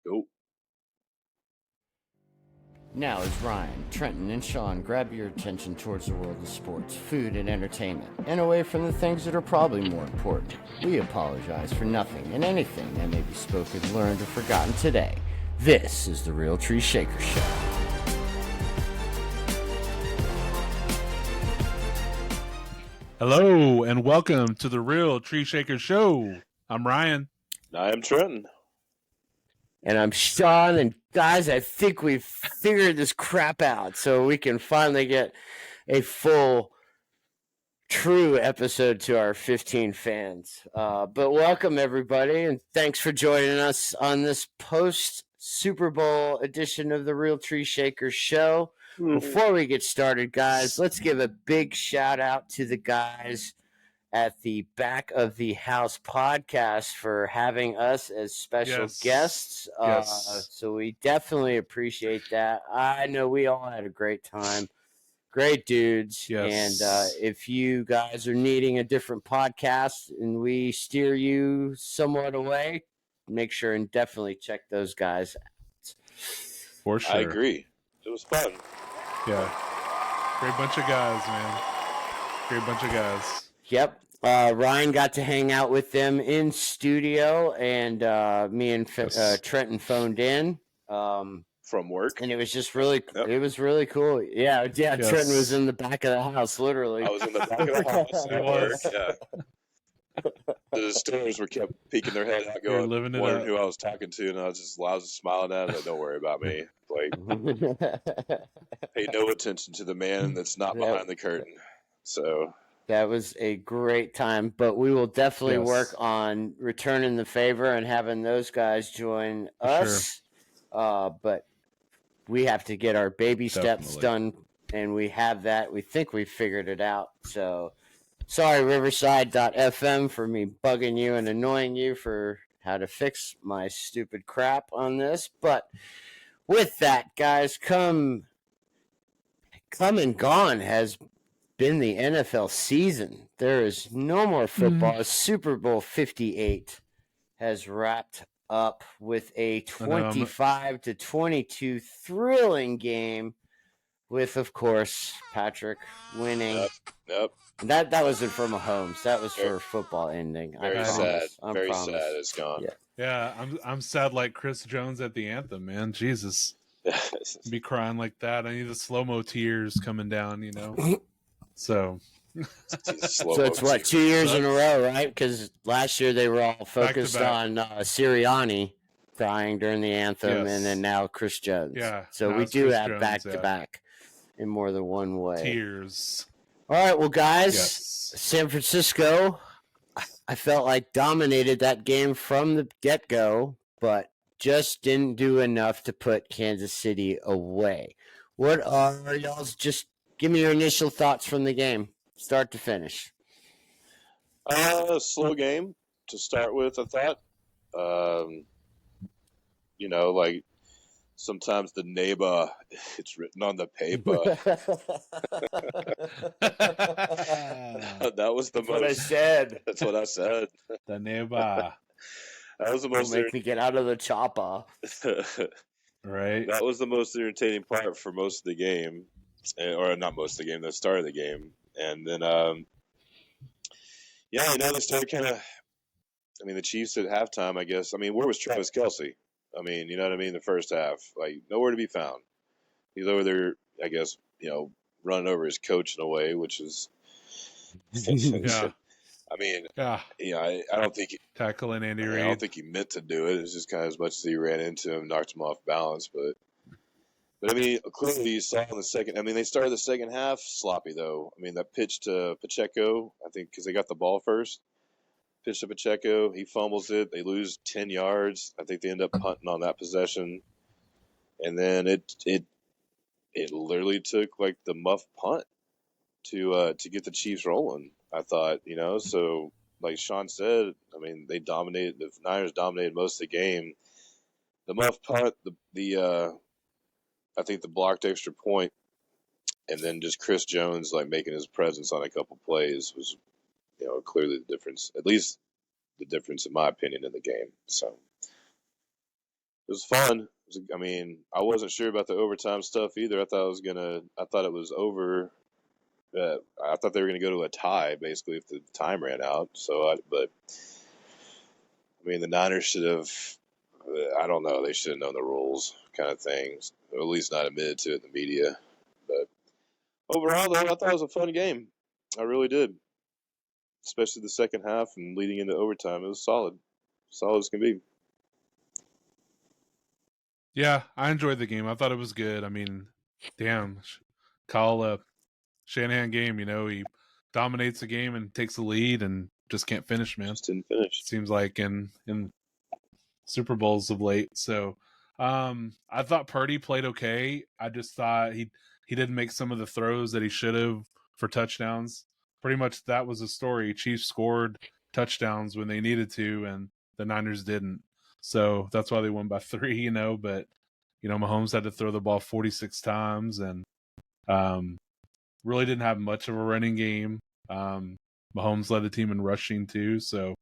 Go. Now, as Ryan, Trenton, and Sean grab your attention towards the world of sports, food, and entertainment, and away from the things that are probably more important, we apologize for nothing and anything that may be spoken, learned, or forgotten today. This is the Real Tree Shaker Show. Hello, and welcome to the Real Tree Shaker Show. I'm Ryan. I am Trenton. And I'm Sean, and guys, I think we've figured this crap out so we can finally get a full, true episode to our 15 fans. But welcome, everybody, and thanks for joining us on this post-Super Bowl edition of the Real Tree Shaker Show. Before we get started, guys, let's give a big shout-out to the guys at the Back of the House podcast for having us as special guests. So we definitely appreciate that. I know we all had a great time. Great dudes. Yes. And if you guys are needing a different podcast and we steer you somewhat away, make sure and definitely check those guys out. For sure. I agree. It was fun. Yeah. Great bunch of guys, man. Great bunch of guys. Yep. Ryan got to hang out with them in studio, and me and Trenton phoned in from work, and it was just really, it was really cool. Yeah. Yes. Trenton was in the back of the house, literally. I was in the back of the house at work. Yeah. The stores were kept peeking their head out, going, wondering who I was talking to, and I was just smiling at it. Like, don't worry about me. Like, pay no attention to the man that's not behind the curtain. So. That was a great time, but we will definitely work on returning the favor and having those guys join us. Sure. But we have to get our baby steps done, and we have that. We think we figured it out. So sorry, Riverside.fm, for me bugging you and annoying you for how to fix my stupid crap on this. But with that, guys, come and gone has been the NFL season. There is no more football. Super Bowl 58 has wrapped up with a 25-22 thrilling game with, of course, Patrick winning. Yep. That wasn't for Mahomes. That was for football ending. Very sad. Very sad. It's gone. Yeah, I'm sad like Chris Jones at the anthem, man. Jesus. Be crying like that. I need the slow-mo tears coming down, you know. So it's what, 2 years in a row, right? Because last year they were all focused on Sirianni crying during the anthem, and then now Chris Jones. Yeah. So we do have back-to-back in more than one way. Tears. All right, well, guys, San Francisco, I felt like dominated that game from the get-go, but just didn't do enough to put Kansas City away. What are y'all's just... Give me your initial thoughts from the game, start to finish. Slow game to start with, I thought. You know, like sometimes the neighbor, it's written on the paper. That was That's what I said. That's what I said. The neighbor. That was the most. Make me get out of the chopper. Right. That was the most entertaining part for most of the game. Or not most of the game, the start of the game. And then, they started kind of, the Chiefs at halftime, I guess. Where was Travis Kelce? You know what I mean? The first half, like, nowhere to be found. He's over there, I guess, running over his coach in a way, which is, yeah. I don't think tackling Andy Reid. I don't think he meant to do it. It's just kind of as much as he ran into him, knocked him off balance, but clearly you saw in the second. They started the second half sloppy, though. That pitch to Pacheco, I think, because they got the ball first. Pitch to Pacheco, he fumbles it. They lose 10 yards. I think they end up punting on that possession. And then it literally took like the muff punt to get the Chiefs rolling. I thought, so like Sean said, they dominated. The Niners dominated most of the game. The muff punt, I think the blocked extra point, and then just Chris Jones like making his presence on a couple plays was, clearly the difference. At least the difference, in my opinion, in the game. So was fun. I mean, I wasn't sure about the overtime stuff either. I thought it was over. I thought they were gonna go to a tie basically if the time ran out. But I mean, the Niners should have. I don't know. They should have known the rules, kind of things. Or at least not admitted to it in the media. But overall, though, I thought it was a fun game. I really did. Especially the second half and leading into overtime. It was solid. Solid as can be. Yeah, I enjoyed the game. I thought it was good. I mean, damn, call Shanahan game. He dominates the game and takes the lead and just can't finish, man. Just didn't finish. Seems like in Super Bowls of late. So I thought Purdy played okay. I just thought he didn't make some of the throws that he should have for touchdowns. Pretty much that was the story. Chiefs scored touchdowns when they needed to, and the Niners didn't. So that's why they won by 3, But, Mahomes had to throw the ball 46 times and really didn't have much of a running game. Mahomes led the team in rushing too. So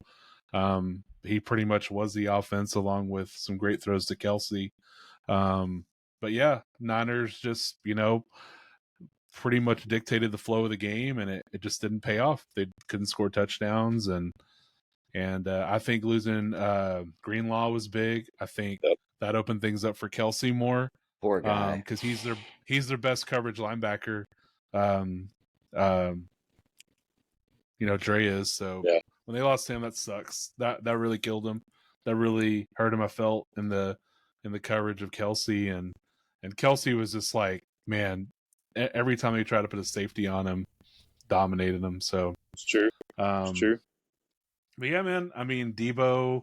he pretty much was the offense along with some great throws to Kelsey. But yeah, Niners just, pretty much dictated the flow of the game, and it just didn't pay off. They couldn't score touchdowns, and I think losing Greenlaw was big. I think that opened things up for Kelsey more. Poor guy, because he's their best coverage linebacker. Dre is. So when they lost him, that sucks. That really killed him. That really hurt him. I felt in the coverage of Kelsey, and Kelsey was just like, man, every time they tried to put a safety on him, dominated him. So it's true. It's true. But yeah, man, I mean, Debo,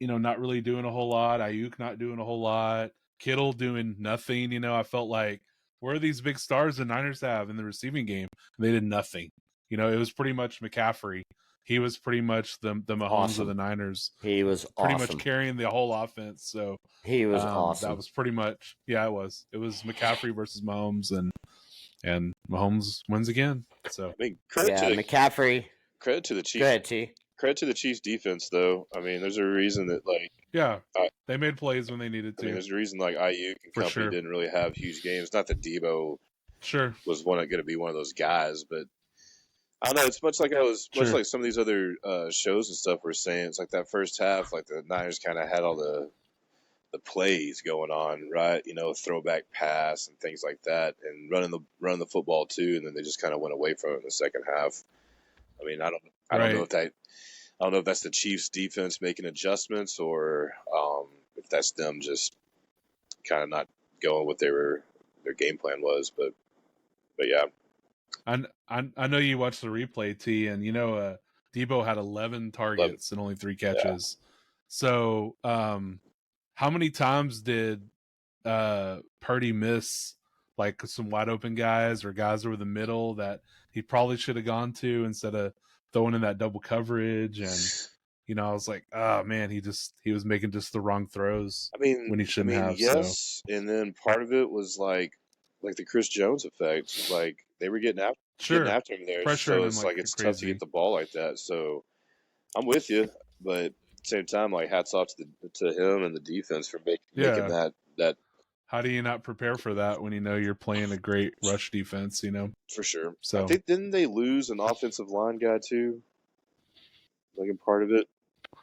not really doing a whole lot. Ayuk not doing a whole lot. Kittle doing nothing. I felt like, where are these big stars the Niners have in the receiving game? And they did nothing. It was pretty much McCaffrey. He was pretty much the Mahomes of the Niners. He was pretty much carrying the whole offense. So he was awesome. That was pretty much, yeah, it was. It was McCaffrey versus Mahomes, and Mahomes wins again. So I mean, McCaffrey. Credit to the Chiefs. Go ahead, T. Credit to the Chiefs defense, though. I mean, there's a reason that they made plays when they needed to. I mean, there's a reason Ayuk and company didn't really have huge games. Not that Debo was going to be one of those guys, but I don't know. It's much like like some of these other shows and stuff were saying. It's like that first half, like the Niners kind of had all the plays going on, right? Throwback pass and things like that, and running the football too, and then they just kind of went away from it in the second half. I mean, I don't know if that's the Chiefs defense making adjustments or if that's them just kind of not going what their game plan was, but yeah. I know you watched the replay, T, and Debo had 11 targets and only 3 catches. Yeah. So how many times did Purdy miss like some wide open guys or guys over the middle that he probably should have gone to instead of throwing in that double coverage? And I was like, oh man, he was making just the wrong throws. I mean, when he shouldn't have. Yes, so. And then part of it was like the Chris Jones effect. Like they were getting after him there. Pressure so it's like it's tough to get the ball like that. So I'm with you, but at the same time, like hats off to him and the defense for making that. How do you not prepare for that when you're playing a great rush defense? For sure. So I think didn't they lose an offensive line guy too? Like a part of it.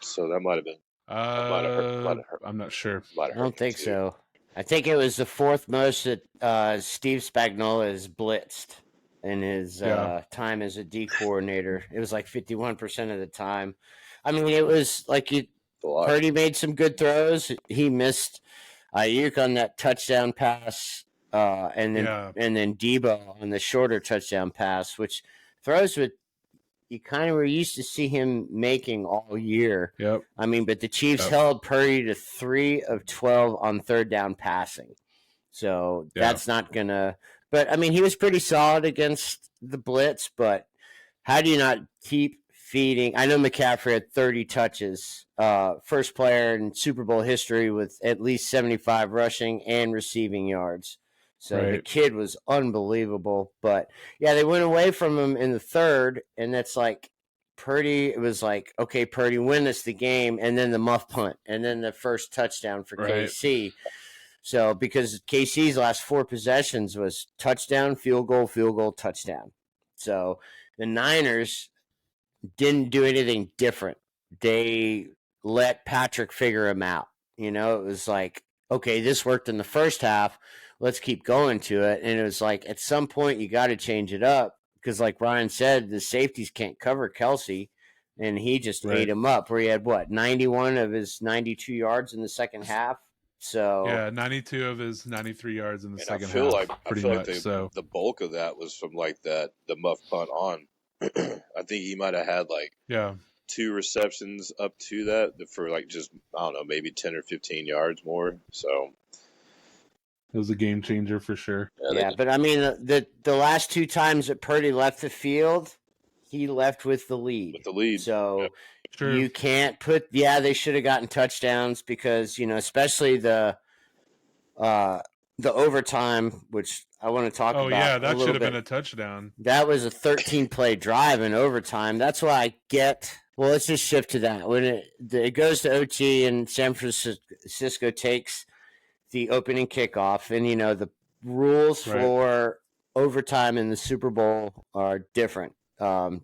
So that might have been. Might have hurt. I'm not sure. I don't think so. I think it was the fourth most that Steve Spagnuolo has blitzed in his time as a D coordinator. It was like 51% of the time. I mean, it was like Purdy made some good throws. He missed Ayuk on that touchdown pass, and then Debo on the shorter touchdown pass, which throws with you kind of were used to see him making all year. Yep. I mean, but the Chiefs held Purdy to 3 of 12 on third down passing. So that's not going to – but, I mean, he was pretty solid against the blitz, but how do you not keep feeding – I know McCaffrey had 30 touches, first player in Super Bowl history with at least 75 rushing and receiving yards. So the kid was unbelievable. But, yeah, they went away from him in the third, and that's like Purdy, it was like, okay, Purdy, win us the game, and then the muff punt, and then the first touchdown for Right. KC. So because KC's last 4 possessions was touchdown, field goal, touchdown. So the Niners didn't do anything different. They let Patrick figure him out. You know, it was like, okay, this worked in the first half. Let's keep going to it. And it was like, at some point, you got to change it up because, like Ryan said, the safeties can't cover Kelsey, and he just ate him up. Where he had 91 of his 92 yards in the second half. So yeah, 92 of his 93 yards in the second half. I feel like the bulk of that was from like the muff punt on. I think he might have had like 2 receptions up to that for like just, I don't know, maybe 10 or 15 yards more. So it was a game changer for sure. Yeah, but I mean, the last 2 times that Purdy left the field, he left with the lead. So you can't put. Yeah, they should have gotten touchdowns because, you know, especially the overtime, which I want to talk about. Oh yeah, that should have been a touchdown. That was a 13-play drive in overtime. That's why I get. Well, let's just shift to that. When it goes to OT and San Francisco takes the opening kickoff, and, you know, the rules for overtime in the Super Bowl are different,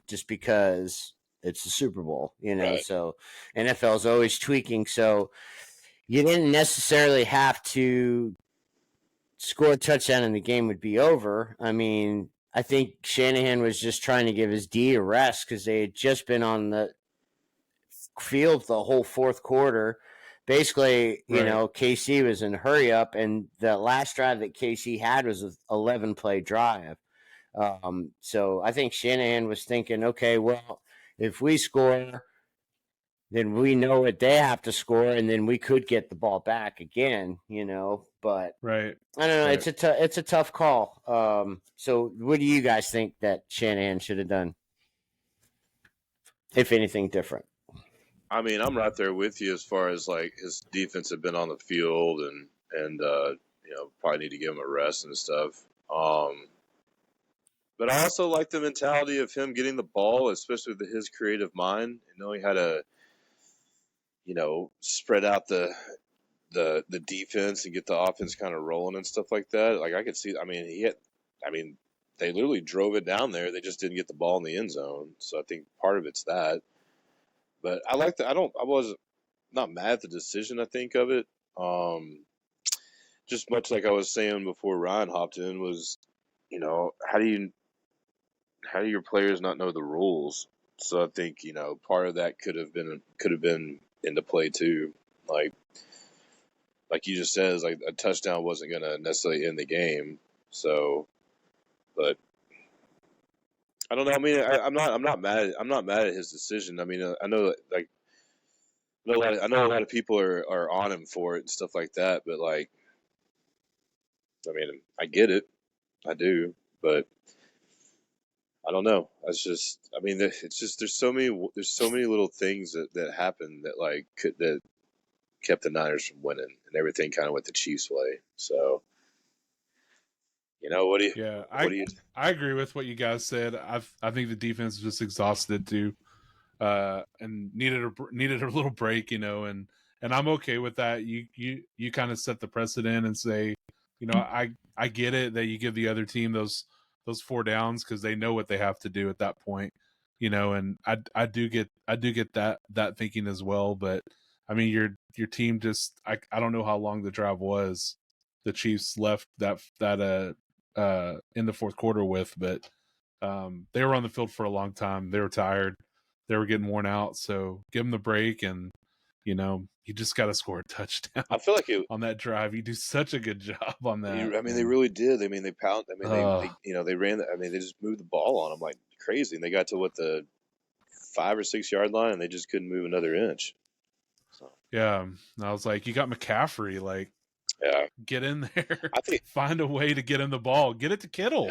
just because it's the Super Bowl, you know. So NFL is always tweaking. So you didn't necessarily have to score a touchdown and the game would be over. I mean, I think Shanahan was just trying to give his D a rest because they had just been on the field the whole fourth quarter. Basically, you know, KC was in hurry up, and the last drive that KC had was an 11-play drive. So I think Shanahan was thinking, okay, well, if we score, then we know what they have to score, and then we could get the ball back again, you know. But I don't know. It's a tough call. So what do you guys think that Shanahan should have done, if anything different? I mean, I'm right there with you as far as like his defense had been on the field and you know, probably need to give him a rest and stuff. But I also like the mentality of him getting the ball, especially with his creative mind and knowing how to, you know, spread out the defense and get the offense kind of rolling and stuff like that. Like I could see. I mean, they literally drove it down there. They just didn't get the ball in the end zone. So I think part of it's that. But I like that. I was not mad at the decision. I think of it. Just much like I was saying before Ryan hopped in was, you know, how do your players not know the rules? So I think, you know, part of that could have been into play too. Like you just said, like a touchdown wasn't going to necessarily end the game. So, but I don't know. I mean, I'm not mad at his decision. I mean, I know like I know a lot of people are on him for it and stuff like that. But like, I mean, I get it, I do, but I don't know. It's just, I mean, it's just there's so many little things that happened that kept the Niners from winning, and everything kind of went the Chiefs' way. So, you know, what do you? Yeah, I agree with what you guys said. I think the defense is just exhausted too, and needed a little break, you know, and I'm okay with that. You kind of set the precedent and say, you know, I get it that you give the other team those 4 downs because they know what they have to do at that point, you know, and I do get that thinking as well. But I mean, your team just I don't know how long the drive was. The Chiefs left that in the fourth quarter with, but they were on the field for a long time. They were tired. They were getting worn out. So give them the break, and you know, you just got to score a touchdown. I feel like on that drive, you do such a good job on that. I mean, they really did. I mean, they pound. I mean, they you know, they ran. I mean, they just moved the ball on them like crazy, and they got to the 5 or 6 yard line, and they just couldn't move another inch. So. Yeah, and I was like, you got McCaffrey, like. Yeah, get in there. I think find a way to get him the ball. Get it to Kittle.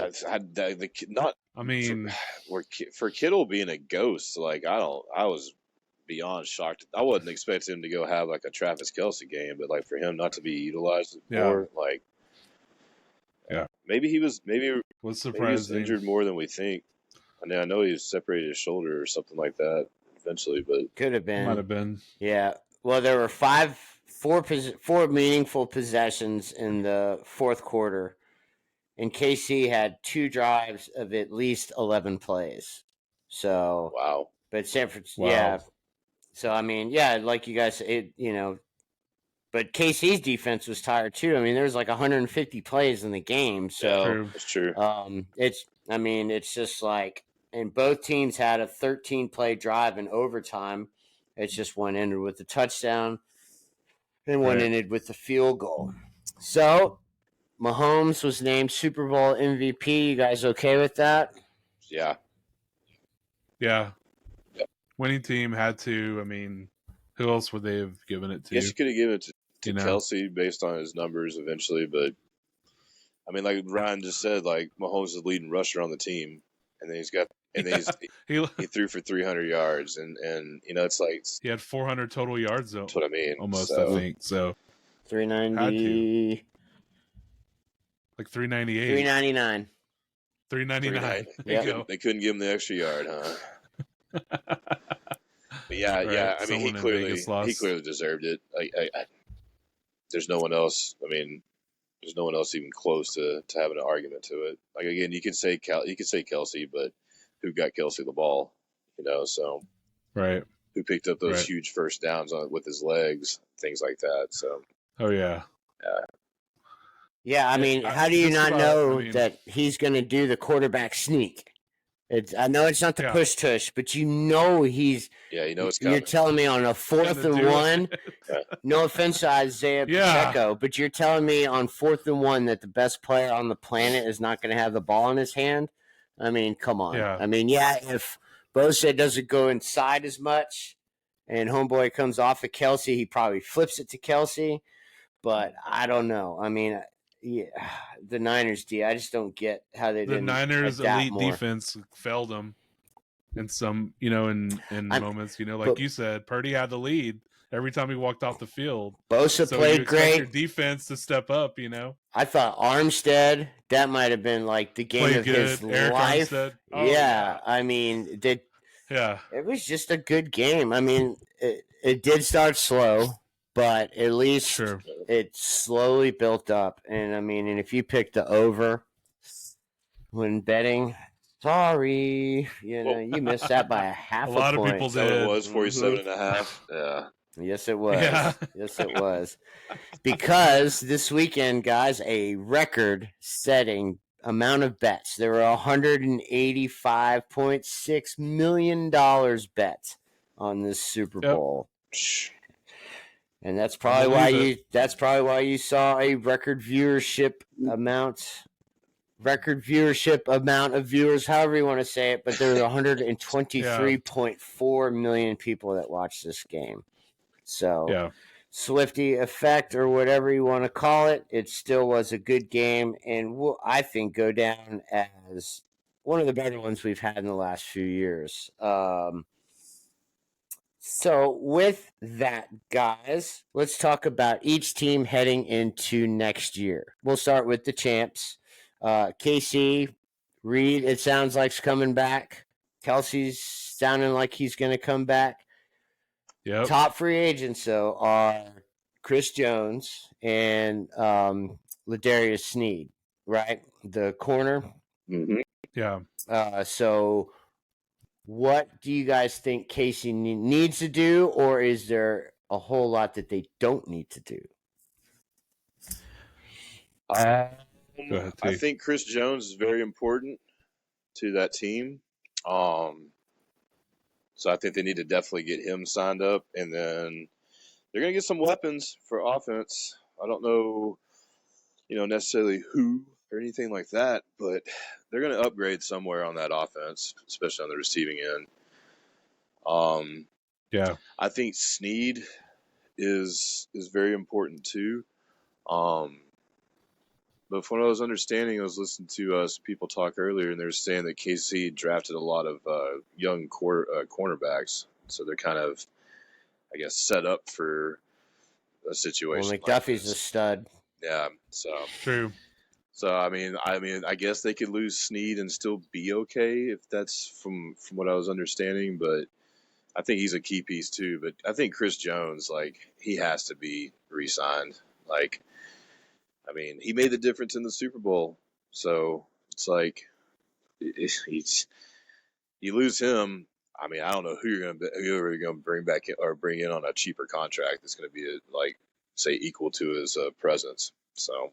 For Kittle being a ghost, like I was beyond shocked. I wasn't expecting him to go have like a Travis Kelce game, but like for him not to be utilized more, like maybe he was surprising. Maybe he was injured more than we think. I mean, I know he separated his shoulder or something like that eventually, but Could have been. Might have been. Yeah. Well, there were four meaningful possessions in the fourth quarter, and KC had 2 drives of at least 11 plays. So, wow. but San Francisco, Wow. yeah. So I mean, yeah, like you guys, but KC's defense was tired too. I mean, there was like 150 plays in the game, so True. That's true. it's just like, and both teams had a 13-play drive in overtime. It's just one ended with a touchdown, and one Right. ended with a field goal. So Mahomes was named Super Bowl MVP. You guys okay with that? Yeah. Yeah. Yep. Winning team had to. I mean, who else would they have given it to? Guess you could have given it to You know? Kelsey based on his numbers eventually, but I mean, like Ryan just said, like Mahomes is the leading rusher on the team, and then he threw for 300 yards, and it's like he had 400 total yards though. that's what I mean. Almost, So, I think so. 390, Like 398, 399. 399. Yep. They couldn't give him the extra yard, huh? But yeah, Right. yeah. I mean, he Someone in Vegas clearly lost. deserved it. There's no one else. I mean, there's no one else even close to having an argument to it. Like again, you could say Kelsey, but who got Kelsey the ball? So Right. who picked up those Right. huge first downs with his legs, things like that. So Oh yeah. Yeah, I mean, how do you just not about- know I mean- that he's going to do the quarterback sneak? I know it's not the Yeah. push tush, but you know he's. yeah, it's You're coming. telling me on a 4th Gonna and do 1. it. No offense to Isaiah Yeah. Pacheco, but you're telling me on 4th and 1 that the best player on the planet is not going to have the ball in his hand? I mean, come on. Yeah. I mean, yeah, if Bosa doesn't go inside as much and homeboy comes off of Kelsey, he probably flips it to Kelsey. But I don't know. I mean, yeah, the Niners D. I just don't get how they The didn't Niners' adapt elite more. defense failed them in some, in moments. Like but- you said, Purdy had the lead every time he walked off the field. Bosa So you played expect your great. defense to step up. I thought Armstead, that might have been like the game Played of his good. Eric life. Armstead. Oh, yeah, I mean, Yeah. it was just a good game. I mean, it did start slow, but at least Sure. it slowly built up. And I mean, and if you pick the over when betting, sorry, you missed that by a half A lot of point. people Is that what it did. was? 47.5. Yeah. Yes, it was. Yeah. Yes, it was. Because this weekend, guys, a record-setting amount of bets. There were $185.6 million bet on this Super Yep. Bowl. And that's probably why you saw a record viewership amount of viewers, however you want to say it, but there were 123.4 million people that watched this game. So Yeah. Swifty effect or whatever you want to call it, it still was a good game and will, I think, go down as one of the better ones we've had in the last few years. So with that, guys, let's talk about each team heading into next year. We'll start with the champs. KC, Reed, it sounds like, is coming back. Kelsey's sounding like he's going to come back. Yep. Top free agents, though, are Chris Jones and Ladarius Sneed, right? The corner. Mm-hmm. Yeah. So what do you guys think Casey needs to do, or is there a whole lot that they don't need to do? Go ahead, I T. think Chris Jones is very important to that team. So I think they need to definitely get him signed up, and then they're going to get some weapons for offense. I don't know, necessarily who or anything like that, but they're going to upgrade somewhere on that offense, especially on the receiving end. Yeah. I think Sneed is very important too. But from what I was understanding, I was listening to some people talk earlier, and they were saying that KC drafted a lot of young cornerbacks, so they're kind of, I guess, set up for a situation. Well, McDuffie's a like stud. yeah. So True. So I guess they could lose Snead and still be okay if that's from what I was understanding. But I think he's a key piece too. But I think Chris Jones, like, he has to be re-signed. Like, he made the difference in the Super Bowl. So it's like he's you lose him. I don't know who you're gonna bring back in, or bring in on a cheaper contract that's gonna be like, say, equal to his presence. So,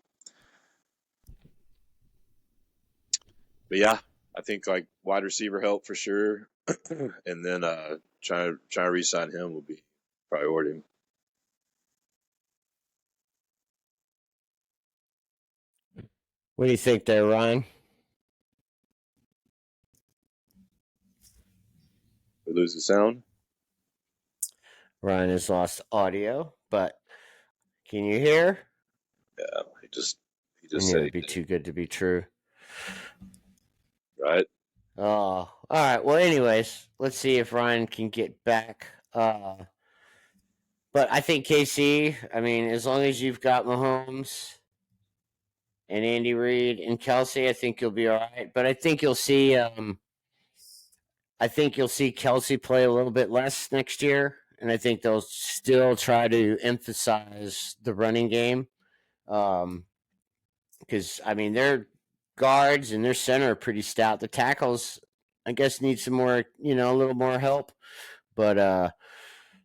but yeah, I think like wide receiver help for sure, and then trying to re-sign him will be priority. What do you think there, Ryan? We lose the sound. Ryan has lost audio, but can you hear? Yeah, he just I knew said it'd be too good to be true. right. Oh, all right. Well, anyways, let's see if Ryan can get back. But I think KC, as long as you've got Mahomes and Andy Reid and Kelsey, I think you'll be all right. But I think you'll see Kelsey play a little bit less next year, and I think they'll still try to emphasize the running game. Because their guards and their center are pretty stout. The tackles, I guess, need some more, a little more help. But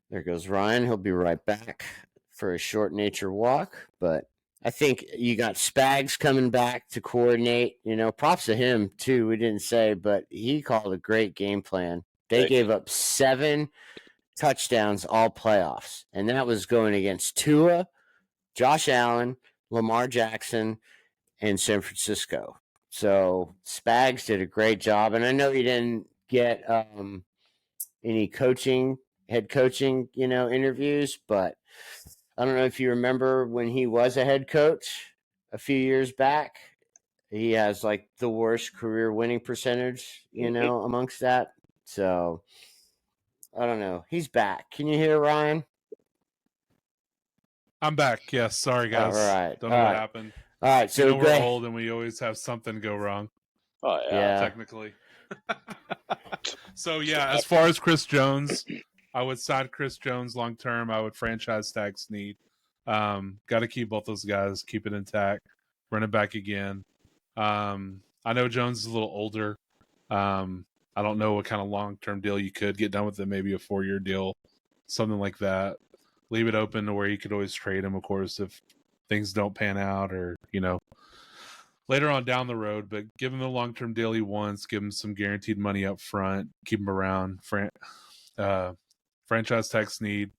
there goes Ryan. He'll be right back for a short nature walk. But I think you got Spags coming back to coordinate. Props to him too. We didn't say, but he called a great game plan. They gave up 7 touchdowns all playoffs, and that was going against Tua, Josh Allen, Lamar Jackson, and San Francisco. So Spags did a great job, and I know he didn't get any head coaching, interviews, but I don't know if you remember when he was a head coach a few years back. He has like the worst career winning percentage, amongst that. So I don't know. He's back. Can you hear Ryan? I'm back. Yes. Sorry, guys. All right. Don't know what happened. All right. So we're old and we always have something go wrong. Oh yeah. Technically. So yeah, as far as Chris Jones, I would sign Chris Jones long term. I would franchise tag Snead. Got to keep both those guys, keep it intact, run it back again. I know Jones is a little older. I don't know what kind of long term deal you could get done with it. Maybe a 4-year deal, something like that. Leave it open to where you could always trade him, of course, if things don't pan out, or later on down the road. But give him the long term deal he wants. Give him some guaranteed money up front. Keep him around. Franchise tag Snead.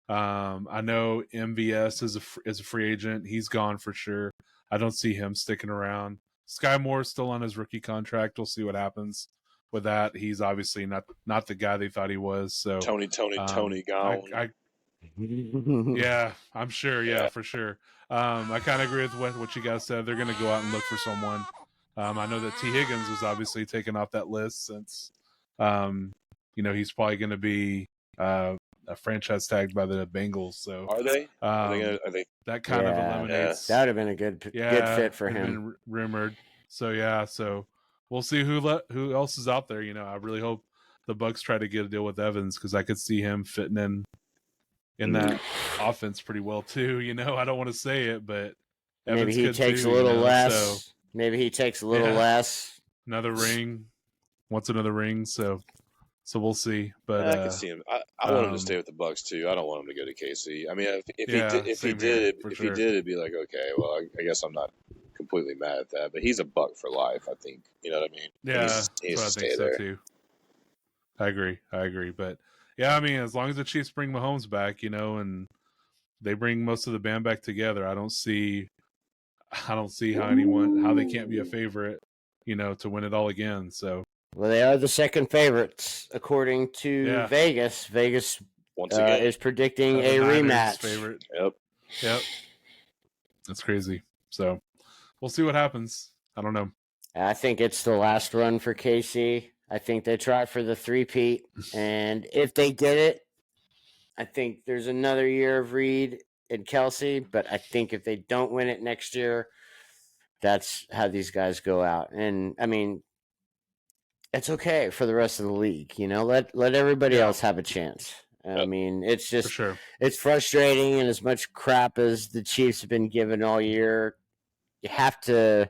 I know MVS is a free agent. He's gone for sure. I don't see him sticking around. Sky Moore's still on his rookie contract. We'll see what happens with that. He's obviously not the guy they thought he was. So Tony gone. Yeah, I'm sure. Yeah, for sure. I kind of agree with what you guys said. They're going to go out and look for someone. I know that T. Higgins was obviously taken off that list since, he's probably going to be a franchise tagged by the Bengals. So are they? Are they? That kind of eliminates. That would have been a good fit for him. Been rumored. So yeah, so we'll see who else is out there. I really hope the Bucs try to get a deal with Evans, because I could see him fitting in that offense pretty well too. I don't want to say it, but Evans maybe he takes a little less. So, maybe he takes a little less. Another ring. Wants another ring. So we'll see. But I could see him. I want him to stay with the Bucs too. I don't want him to go to KC. If he did, it'd be like, okay, well, I guess I'm not completely mad at that. But he's a Buck for life, I think. You know what I mean? Yeah, I think so too. I agree. But yeah, as long as the Chiefs bring Mahomes back, and they bring most of the band back together, I don't see how they can't be a favorite, to win it all again. So. Well, they are the second favorites according to Vegas. Vegas once again is predicting a rematch. Favorite. Yep. That's crazy. So we'll see what happens. I don't know. I think it's the last run for KC. I think they try for the 3-peat, and if they get it, I think there's another year of Reed and Kelsey. But I think if they don't win it next year, that's how these guys go out. And I mean, it's okay for the rest of the league. Let everybody else have a chance. I mean, it's For just sure. it's frustrating, and as much crap as the Chiefs have been given all year, you have to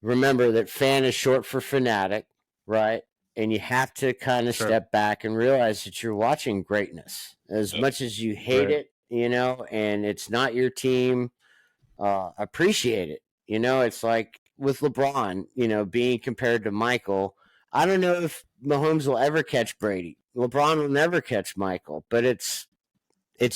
remember that fan is short for fanatic, right? And you have to kind of step back and realize that you're watching greatness. As much as you hate it, and it's not your team, appreciate it. It's like with LeBron, being compared to Michael. I don't know if Mahomes will ever catch Brady. LeBron will never catch Michael, but it's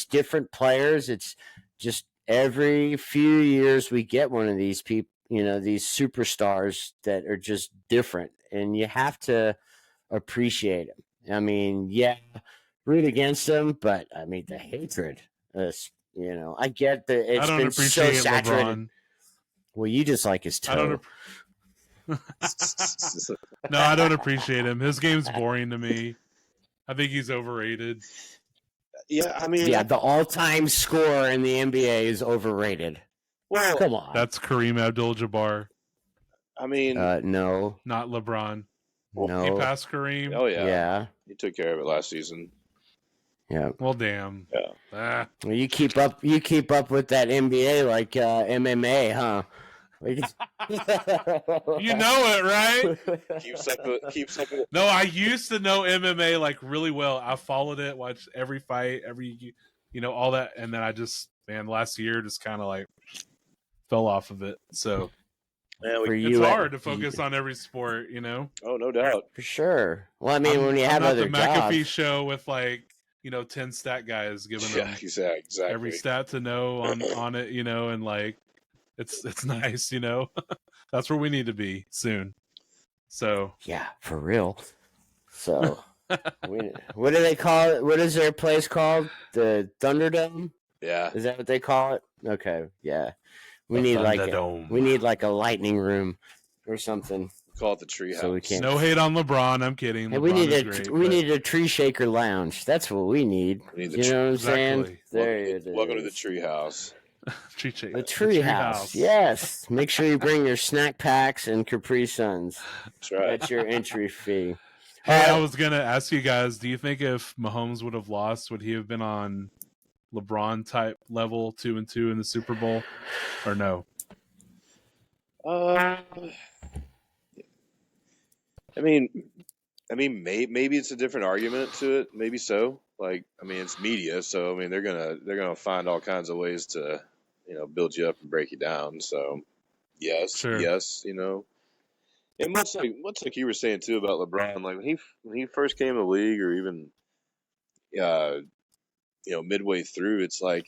different players. It's just every few years we get one of these people, these superstars that are just different, and you have to appreciate them. I mean, root against them, but I mean the hatred is, I get that it's been so saturated. LeBron. Well, you just like his toe. No, I don't appreciate him. His game's boring to me. I think he's overrated. Yeah, I mean, the all-time scorer in the NBA is overrated. Well, come on. That's Kareem Abdul-Jabbar. I mean, no, not LeBron. No, he passed Kareem. Oh yeah. He took care of it last season. Yeah. Well, damn. Yeah. Well, you keep up with that NBA like MMA, huh? You know it, right? Keeps up with. No, I used to know MMA like really well. I followed it, watched every fight, all that, and then I just last year just kind of like fell off of it. So it's hard to focus on every sport, Oh, no doubt, for sure. Well, I mean, when you have other the McAfee jobs. show with 10 stat guys giving them exactly every stat to know on it, and like it's nice, That's where we need to be soon. So yeah, for real. So what do they call it? What is their place called? The Thunderdome? Yeah. Is that what they call it? Okay, yeah. We need like a lightning room or something. Call it the treehouse. So we can't. No hate on LeBron. I'm kidding. Hey, we need a tree shaker lounge. That's what we need. You know what I'm saying? There it is. Welcome to the treehouse. The treehouse. Yes. Make sure you bring your snack packs and Capri Suns. That's right. That's your entry fee. Hey, I was gonna ask you guys: do you think if Mahomes would have lost, would he have been on LeBron type level 2-2 in the Super Bowl, or no? I mean, maybe it's a different argument to it. Maybe so. Like, I mean, it's media, so I mean, they're gonna find all kinds of ways to, build you up and break you down. So, yes, and much like you were saying too about LeBron, like when he first came to the league, or even, midway through, it's like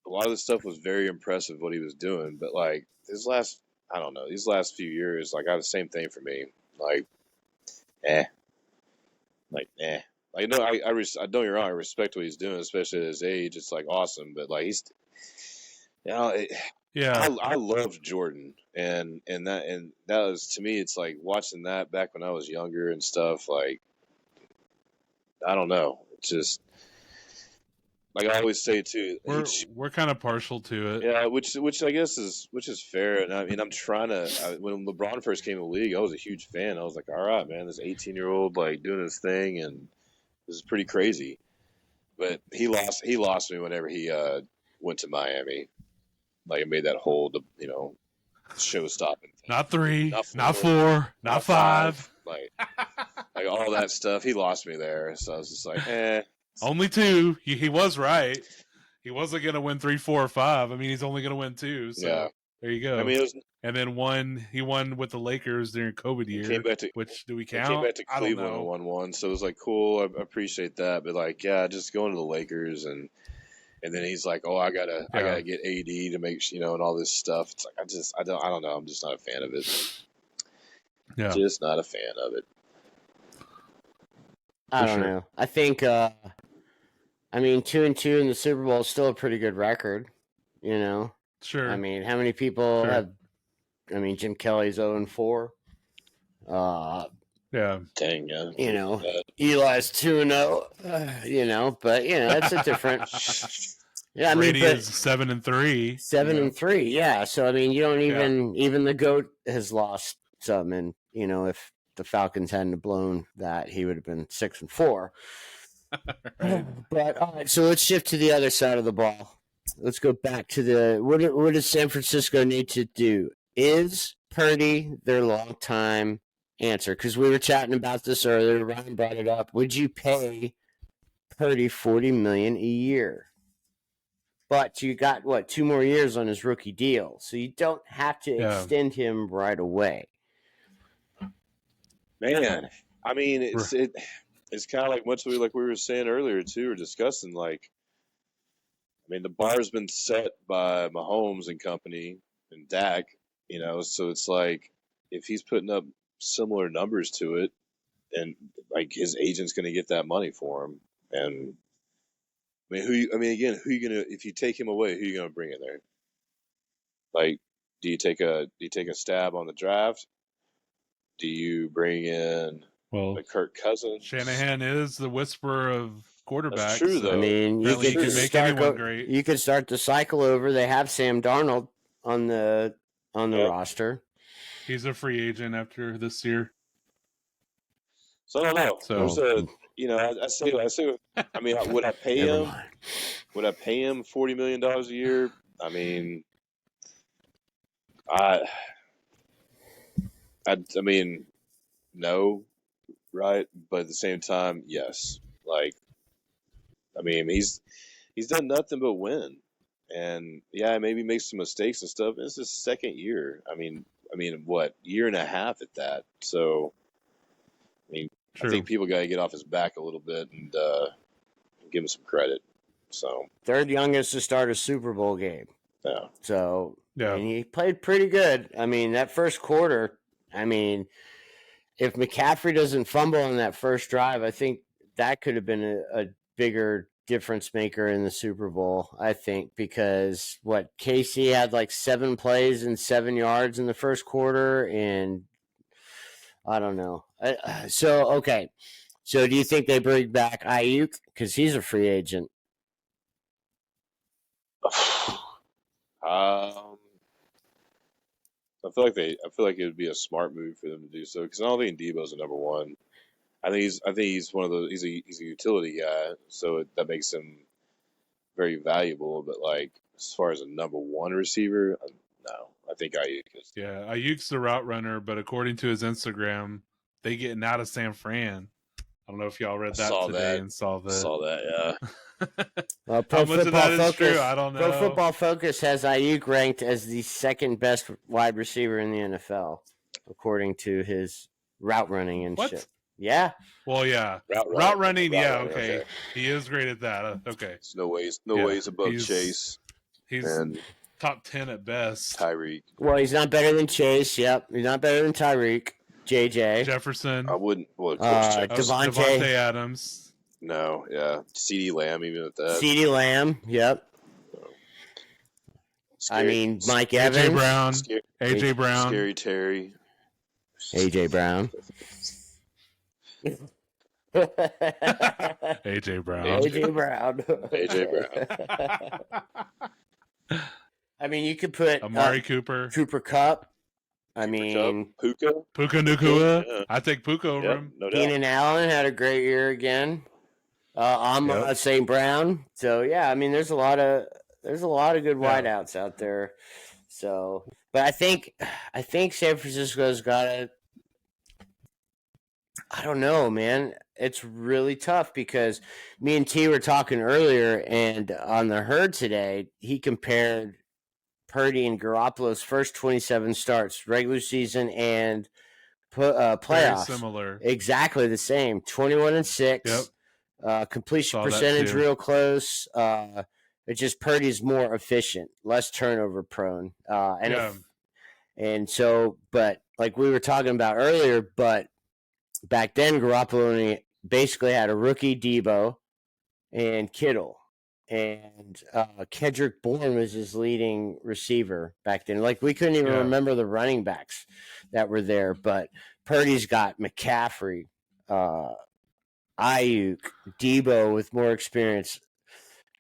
a lot of the stuff was very impressive what he was doing, but like these last few years, like I have the same thing for me. Like, Like, no, I don't get me wrong. I respect what he's doing, especially at his age. It's like awesome, but like I loved Jordan, and that was, to me, it's like watching that back when I was younger and stuff. Like, I don't know, it's just like I always say too. We're kind of partial to it. Yeah, which I guess is fair. And I mean, I'm trying to. When LeBron first came to the league, I was a huge fan. I was like, all right, man, this 18-year-old like doing his thing, and this is pretty crazy. But he lost me whenever he went to Miami. Like, it made that whole show stopping thing. Not 3, not 4, not 5. Like all that stuff. He lost me there, so I was just like, Only 2. He was right. He wasn't going to win 3, 4, or 5. I mean, he's only going to win 2. So yeah. There you go. I mean, and then he won with the Lakers during COVID year. Which do we count? He came back to Cleveland and won one, so it was like cool. I appreciate that, but like, yeah, just going to the Lakers and then he's like, oh, I gotta get AD to make and all this stuff. It's like I don't know. I'm just not a fan of it. Yeah, just not a fan of it. I don't know. I think, 2-2 in the Super Bowl is still a pretty good record, Sure. I mean, how many people have, Jim Kelly's 0-4. Yeah. Dang, yeah. Eli's 2-0, but, that's a different, Yeah, I Brady mean, but is 7-3. 7-3. Yeah, so I mean, you don't Yeah. even the GOAT has lost some, and if the Falcons hadn't blown that, he would have been 6-4. Right. But all right, so let's shift to the other side of the ball. Let's go back to the what does San Francisco need to do? Is Purdy their long-time answer? Because we were chatting about this earlier. Ryan brought it up. Would you pay Purdy $40 million a year? But you got 2 more years on his rookie deal, so you don't have to extend him right away. Man, I mean, it's kind of like much like we were saying earlier too, or discussing. Like, I mean, the bar's been set by Mahomes and company and Dak, so it's like if he's putting up similar numbers to it, and like his agent's going to get that money for him. And I mean, who you gonna if you take him away, who you gonna bring in there? Like, do you take a stab on the draft? Do you bring in Kirk Cousins? Shanahan is the whisperer of quarterbacks. That's true, though. I mean, you could just make anyone great. You could start the cycle over. They have Sam Darnold on the roster. He's a free agent after this year. So I don't know. So I say. I mean, would I pay him? Would I pay him $40 million a year? I mean, I mean, no, right? But at the same time, yes. Like, I mean, he's done nothing but win, and yeah, maybe make some mistakes and stuff. It's his second year. I mean, what, year and a half at that? So, I mean, True. I think people got to get off his back a little bit and give him some credit. So, third youngest to start a Super Bowl game. Yeah. So, and he played pretty good. I mean, that first quarter, if McCaffrey doesn't fumble on that first drive, I think that could have been a bigger difference maker in the Super Bowl, I think, because Casey had like 7 plays and 7 yards in the first quarter, and I don't know. Okay. So do you think they bring back Ayuk? Because he's a free agent. I feel like it would be a smart move for them to do so, because I don't think Debo's a number one. I think he's one of those. He's a utility guy, so that makes him very valuable. But like, as far as a number one receiver, no. I think Ayuk is. Yeah, Ayuk's the route runner, but according to his Instagram, they getting out of San Fran. I don't know if y'all read that today and saw that. Saw that, yeah. Well, How much of that is true? I don't know. Pro Football Focus has Ayuk ranked as the second best wide receiver in the NFL, according to his route running and shit. Yeah. Well, yeah. Route running, okay. He is great at that. Okay. There's no ways above Chase. He's top 10 at best. Tyreek. Well, he's not better than Chase. Yep. He's not better than Tyreek. JJ. Jefferson. I wouldn't. Well, Devontae Adams. No, yeah. CeeDee Lamb, even at that. CeeDee Lamb, yep. Mike Evans. AJ Brown. AJ Brown. Scary Terry. AJ Brown. AJ Brown. AJ Brown. AJ Brown. You could put Amari Cooper. Cooper Kupp. Puka Nacua. Yeah. I take Puka over him. No doubt. Keenan Allen had a great year again. I'm St. Brown. So yeah, there's a lot of good wideouts out there. So, but I think San Francisco's got to. I don't know, man. It's really tough because me and T were talking earlier, and on the herd today, he compared Purdy and Garoppolo's first 27 starts, regular season and playoffs. Very similar. Exactly the same. 21-6. Yep. Completion percentage real close. It's just Purdy's more efficient, less turnover prone. But like we were talking about earlier, but back then Garoppolo basically had a rookie Debo and Kittle. And Kendrick Bourne was his leading receiver back then. Like, we couldn't even remember the running backs that were there. But Purdy's got McCaffrey, Ayuk, Debo with more experience,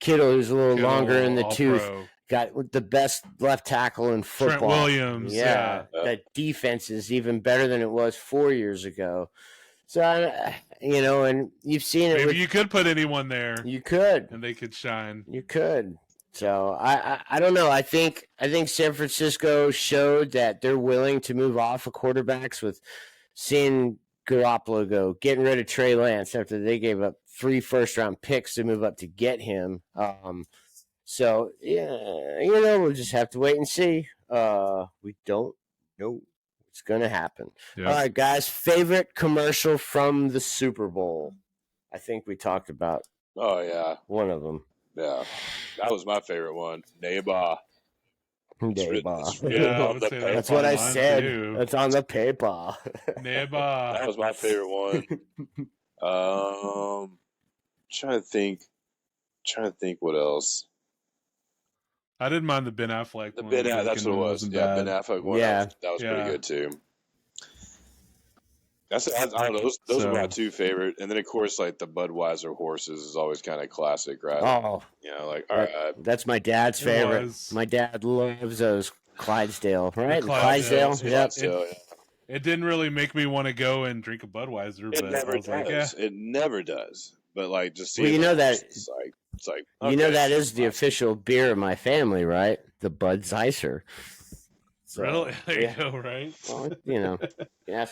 Kittle, who's a little longer in the tooth, All-Pro. got the best left tackle in football. Trent Williams, yeah. That defense is even better than it was 4 years ago. So, and you've seen it. Maybe you could put anyone there. You could. And they could shine. You could. So, I don't know. I think San Francisco showed that they're willing to move off of quarterbacks with seeing Garoppolo go, getting rid of Trey Lance after they gave up 3 first-round picks to move up to get him. So, yeah, we'll just have to wait and see. We don't know what's going to happen. Yep. All right, guys, favorite commercial from the Super Bowl? I think we talked about one of them. Yeah, that was my favorite one. Neighbor. Yeah, that's what I said. Too. That's on the paper. Neighbor. That was my favorite one. Trying to think what else. I didn't mind the Ben Affleck one. That's what it was. Yeah, Ben Affleck one. Yeah. That was pretty good too. I don't know. Those are my 2 favorite, and then of course, like the Budweiser horses is always kind of classic, right? Oh, all right. That's my dad's favorite. My dad loves those Clydesdale, right? The Clydesdale. Yep. It didn't really make me want to go and drink a Budweiser, but I was like, yeah. It never does. But like, just see. Well, that it's like okay, that is the official beer of my family, right? The Budweiser. So, really? There you go, right? Well, yeah.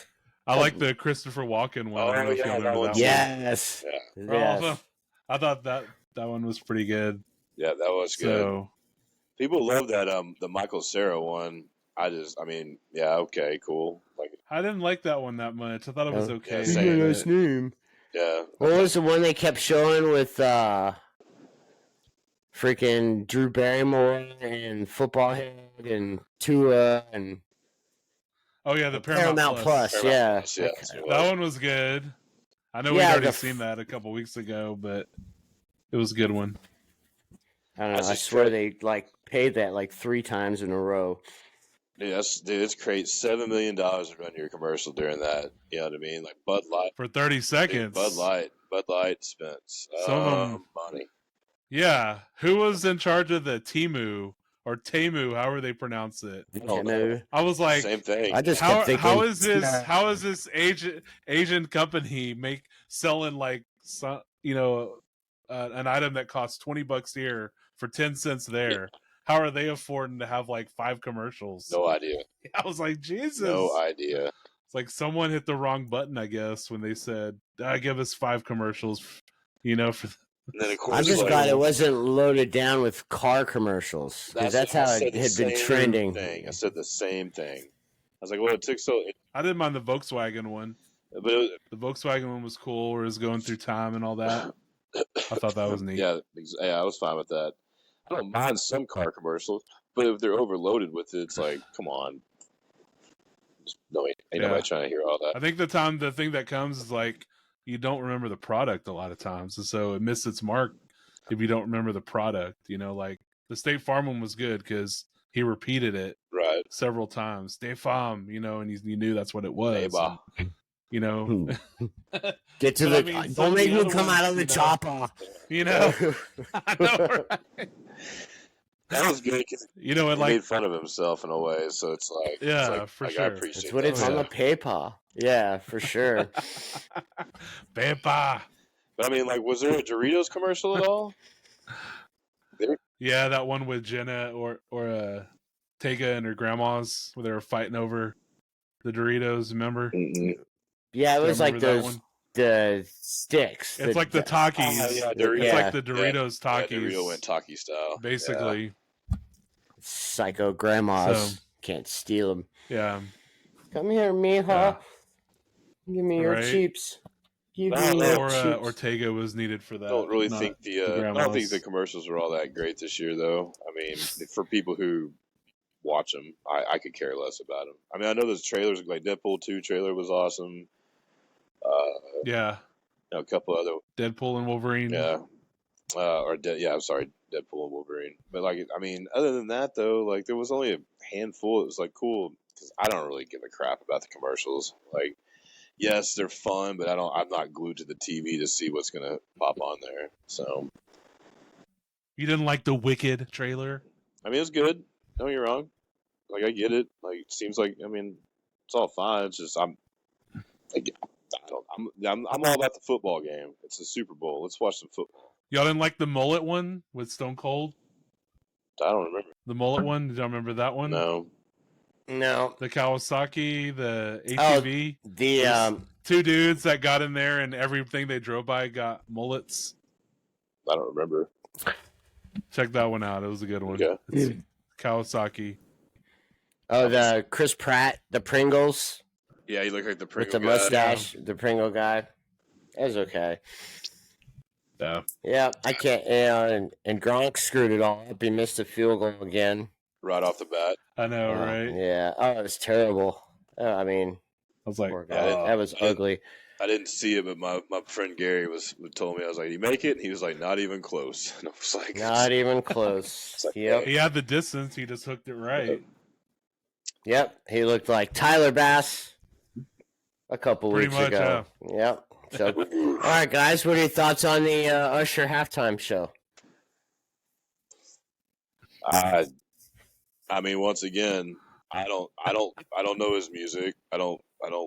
I like the Christopher Walken one. Oh, yeah, that one. Yes. Yeah. Yes. I thought that one was pretty good. Yeah, that was good. So, people love that the Michael Cera one. Okay, cool. Like, I didn't like that one that much. I thought it was okay. Nice name. Yeah. What was the one they kept showing with freaking Drew Barrymore and Football Head and Tua and oh yeah, the Paramount Plus. Yeah. That one was good. I know we'd already seen that a couple weeks ago, but it was a good one. I don't know. I swear they paid that 3 times in a row. It's great. $7 million to run your commercial during that. You know what I mean? Like Bud Light for 30 seconds. Bud Light spent money. Yeah, who was in charge of the Temu or Temu, however they pronounce it? I was like, same thing. I just kept thinking, how is this Asian company selling an item that costs $20 here for 10 cents there? How are they affording to have 5 commercials? No idea. I was like, Jesus. No idea. It's like someone hit the wrong button, I guess, when they said, give us 5 commercials, for. And then, of course, I'm just glad it wasn't loaded down with car commercials, because that's how it had been trending. I said the same thing. I was like, well, it took so... I didn't mind the Volkswagen one. But the Volkswagen one was cool, where it was going through time and all that. I thought that was neat. Yeah, I was fine with that. I don't mind some car commercials, but if they're overloaded with it, it's like, come on. Ain't nobody trying to hear all that. I think the thing that comes is you don't remember the product a lot of times, and so it misses its mark if you don't remember the product. The State Farm one was good because he repeated it several times. State Farm, and you knew that's what it was. And, get to don't make me come out of the chopper. I know, right? That was good because he made fun of himself in a way, so it's for sure. I appreciate that's what it's on the paper. Yeah, for sure. Paper. But I mean, was there a Doritos commercial at all? Yeah, that one with Jenna or Tega and her grandmas where they were fighting over the Doritos. Remember? Mm-hmm. Yeah, it was the sticks. It's like the Takis. It's like the Doritos Takis. Yeah, Dorito went Taki style. Basically. Yeah. Psycho grandmas. Can't steal them. Yeah. Come here, mija. Yeah. Give me your cheaps. Ortega was needed for that. I don't really think I don't think the commercials were all that great this year, though. I mean, for people who watch them, I could care less about them. I mean, I know those trailers, like Deadpool 2 trailer was awesome. A couple other Deadpool and Wolverine. Yeah. I'm sorry, Deadpool and Wolverine. But I mean, other than that, though, there was only a handful. It was cool because I don't really give a crap about the commercials. Yes, they're fun, but I'm not glued to the TV to see what's gonna pop on there. So You didn't like the Wicked trailer? I mean, it's good. Don't get me wrong. Like, I get it. Like, it seems like, I mean, it's all fine. It's just, I'm all about the football game. It's the Super Bowl. Let's watch some football. Y'all didn't like the mullet one with Stone Cold? I don't remember. The mullet one? Did y'all remember that one? No. No. The Kawasaki, the ATV. Oh, the two dudes that got in there and everything they drove by got mullets. I don't remember. Check that one out. It was a good one. Okay. It's Kawasaki. Oh, the Chris Pratt, the Pringles. Yeah, he looked like the with Pringle the mustache, the Pringle guy. It was okay. Yeah. Yeah, I can't. And Gronk screwed it all up. He missed a field goal again. Right off the bat. I know, right? Yeah. Oh, it was terrible. I mean, I was like, that was ugly. I didn't see it, but my friend Gary told me, I was like, "You make it?" And he was like, "Not even close." And I was like, "Not even close." Like, yep. He had the distance. He just hooked it right. Yep. He looked like Tyler Bass a couple weeks ago. Yeah. Yep. So, all right, guys, what are your thoughts on the Usher halftime show? I mean, once again, I don't know his music. I don't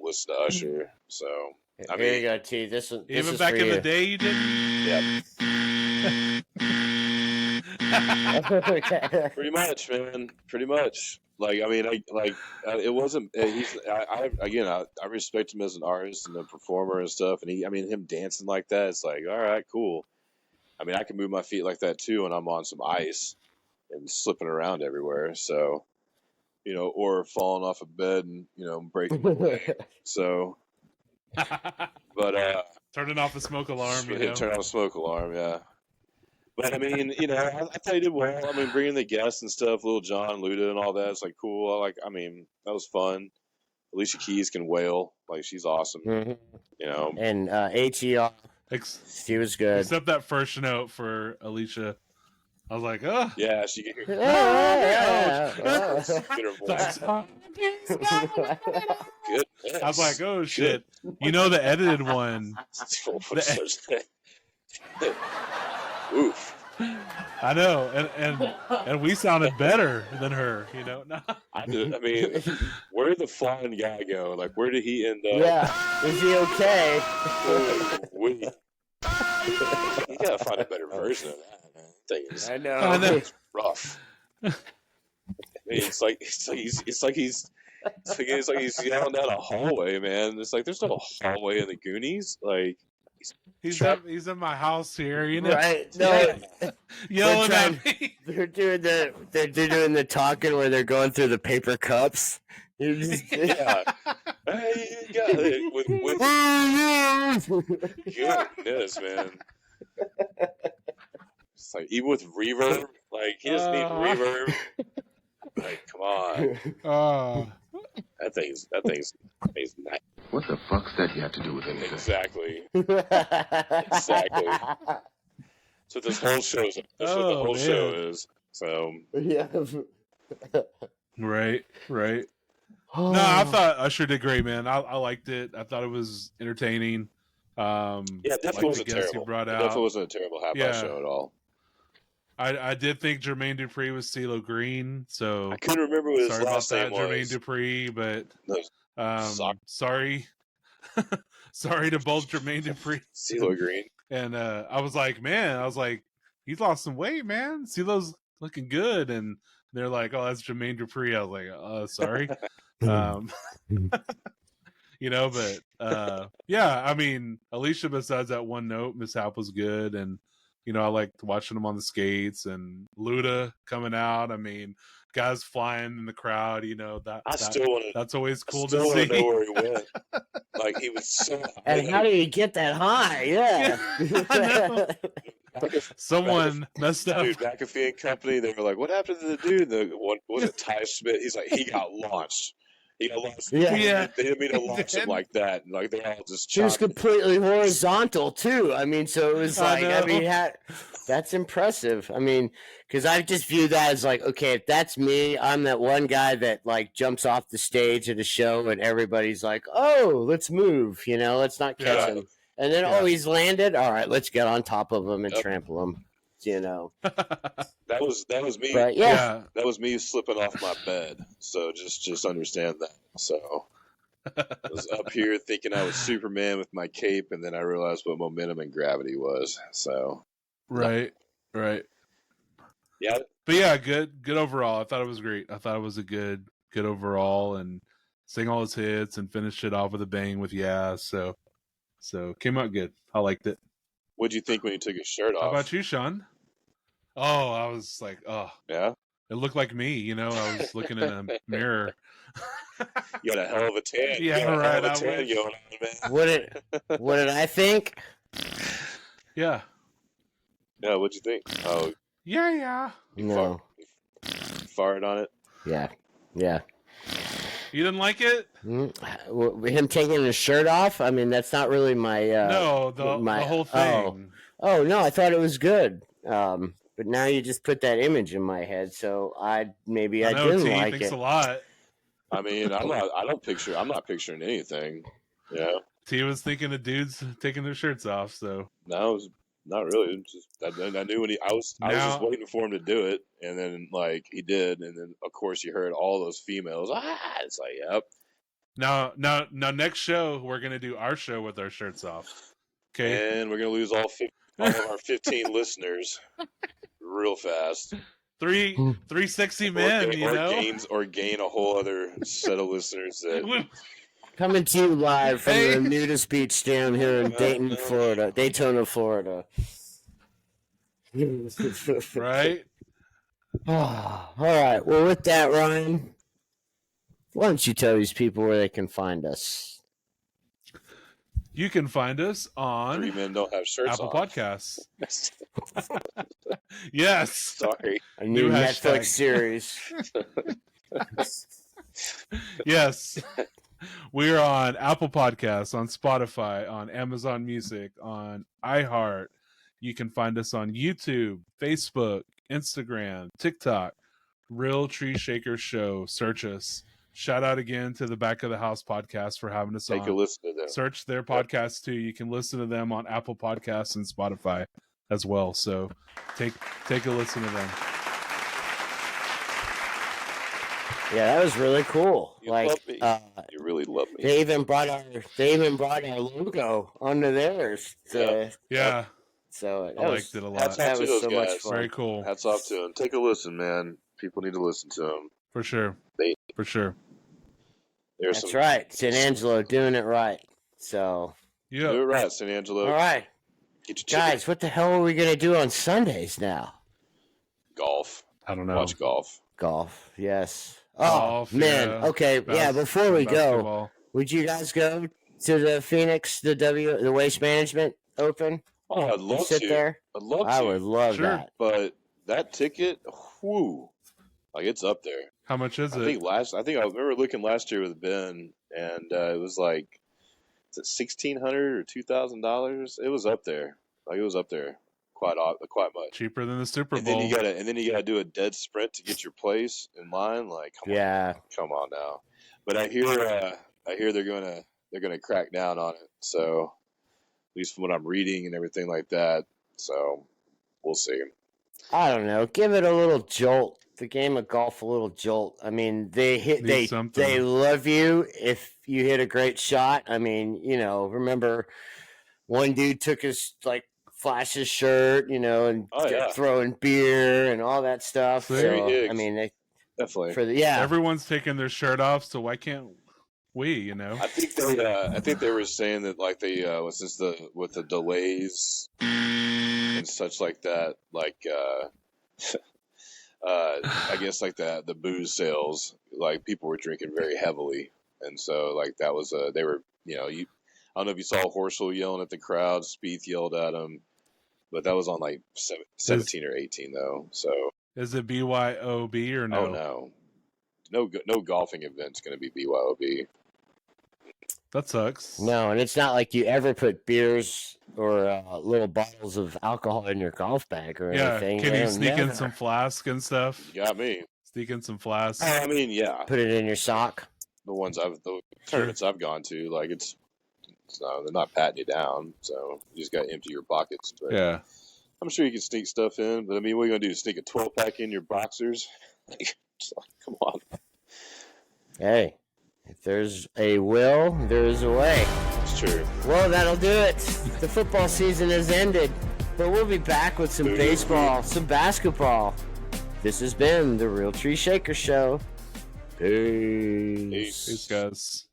listen to Usher, so Here you go, T. This Even is back for in you. the day, you didn't. Yeah. Pretty much, man. Pretty much. Like, I mean, it wasn't. I respect him as an artist and a performer and stuff. And him dancing like that, it's like, all right, cool. I mean, I can move my feet like that too, and I'm on some ice and slipping around everywhere. So, or falling off a bed and breaking my leg. So, but turning off the smoke alarm. Turn off the smoke alarm. Yeah. But I mean, I thought he did well. I mean, bringing the guests and stuff, Lil Jon, Luda, and all that, it's like cool. That was fun. Alicia Keys can wail, like she's awesome. Mm-hmm. And ATR, she was good. Except that first note for Alicia, I was like, oh yeah, she can hear. Good. I was like, oh shit! The edited one. Oof. I know, and we sounded better than her, I mean, where did the flying guy go? Like, where did he end up? Yeah, is he okay? You gotta find a better version of that, man. I know. It's rough. I mean, it's like he's yelling down a hallway, man. It's like there's no hallway in the Goonies. Like. He's in my house here, Right? No, yelling at me. They're doing the talking where they're going through the paper cups. Yeah. Hey, you got it. Goodness, man. It's like even with reverb, like he doesn't need reverb. Like, come on. That thing's nice. What the fuck's that you have to do with anything? Exactly. Exactly. So this whole show's what the whole show is. So yeah. Right. No, I thought Usher did great, man. I liked it. I thought it was entertaining. Yeah, definitely wasn't terrible. Definitely wasn't a terrible halftime show at all. I did think Jermaine Dupri was CeeLo Green, so I couldn't remember what his last name was. Jermaine Dupri, but sorry. Sorry to both Jermaine Dupri. CeeLo Green. And I was like, he's lost some weight, man. CeeLo's looking good. And they're like, oh, that's Jermaine Dupri. I was like, sorry. But yeah, I mean, Alicia, besides that one note, mishap was good. And, I liked watching him on the skates and Luda coming out. I mean, guys flying in the crowd, that's always cool to see. Know where he went. Like, he was so high. And how do you get that high? Yeah. Someone messed up. Dude, McAfee and company, they were like, what happened to the dude? Was it Ty Smith? He's like, he got launched. Yeah. They didn't mean to launch him like that. And like, they all just He was completely horizontal, too. I mean, so it was like, that's impressive. I mean, because I just view that as like, okay, if that's me, I'm that one guy that like jumps off the stage at a show and everybody's like, oh, let's move, let's not catch him. And then, he's landed. All right, let's get on top of him and trample him. you know. That was me. But yeah. That was me slipping off my bed. So just understand that. So I was up here thinking I was Superman with my cape, and then I realized what momentum and gravity was. So Right. yeah. But yeah, good overall. I thought it was great. I thought it was a good overall, and sang all his hits and finished it off with a bang with yeah. So came out good. I liked it. What'd you think when he took his shirt off? How about you, Sean? Oh, I was like, oh. Yeah? It looked like me, you know. I was looking in a mirror. You got a hell of a tan. Yeah, you got right. A hell of a tan going on, man. What did I think? Yeah. Yeah, what'd you think? Oh, yeah. No. Farted on it? Yeah. You didn't like it? Him taking his shirt off? I mean, that's not really my... no, the whole thing. Oh, no, I thought it was good. But now you just put that image in my head, so I didn't T like thinks it. a lot. I mean, I'm not picturing anything. Yeah. T was thinking of dudes taking their shirts off, so. No, it was not really. I knew when I was just waiting for him to do it, and then like he did, and then of course you heard all those females. It's like, yep. Now, next show we're gonna do our show with our shirts off. Okay. And we're gonna lose all of our 15 listeners real fast. Three sexy men, or gain a whole other set of listeners that. Coming to you live from the nudist beach down here in Daytona, Florida. Right? All right. Well, with that, Ryan, why don't you tell these people where they can find us? You can find us on Three Men Don't Have Shirts Apple on. Podcasts. Yes. Sorry. A new Netflix series. Yes. We're on Apple Podcasts, on Spotify, on Amazon Music, on iHeart. You can find us on YouTube, Facebook, Instagram, TikTok. Real Tree Shaker Show. Search us. Shout out again to the Back of the House podcast for having us on. Take a listen to them. Search their podcasts too. You can listen to them on Apple Podcasts and Spotify as well. So take a listen to them. Yeah, that was really cool. You love me. You really love me. They even brought our logo onto theirs. Yeah. So I liked it a lot. That was so much fun. Very cool. Hats off to them. Take a listen, man. People need to listen to them. For sure. For sure. That's right. San Angelo doing it right. So. Yeah. Do it right, San Angelo. All right. Guys, what the hell are we going to do on Sundays now? Golf. I don't know. Watch golf. Golf, yes. Golf, man. yeah. Okay, before we basketball. go, would you guys go to the Phoenix, the Waste Management Open? Oh, I'd love sit to. there? I'd love to. I would love that. But that ticket, whoo, like it's up there. How much is it? I think I remember looking last year with Ben, and it was like, is it $1,600 or $2,000? It was up there. Like it was up there quite much. Cheaper than the Super Bowl. And then you gotta do a dead sprint to get your place in line. Like, come on now. But I hear they're gonna crack down on it. So at least from what I'm reading and everything like that. So we'll see. I don't know. Give it a little jolt. The game of golf, a little jolt. I mean, they love you if you hit a great shot. I mean, remember one dude took his flash his shirt, and throwing beer and all that stuff. So, I mean, they definitely everyone's taking their shirt off, so why can't we? I think they were saying that with the delays and such like that, I guess the booze sales, people were drinking very heavily, and so that was they were I don't know if you saw Horschel yelling at the crowd. Spieth yelled at him, but that was on 17 or 18 though. So is it BYOB or no? Oh no golfing event's going to be BYOB. That sucks. No, and it's not like you ever put beers or little bottles of alcohol in your golf bag or anything. Can you sneak in some flask and stuff? You got me. Sneak in some flasks. I mean, yeah. Put it in your sock. The tournaments I've gone to, they're not patting you down, so you just got to empty your pockets. But, yeah. I'm sure you can sneak stuff in, but I mean, what are you gonna do? Sneak a 12-pack in your boxers? Come on. Hey, if there's a will, there's a way. It's true. Well, that'll do it. The football season has ended, but we'll be back with some baseball, some basketball. This has been the Real Tree Shaker Show. Peace. Peace, guys.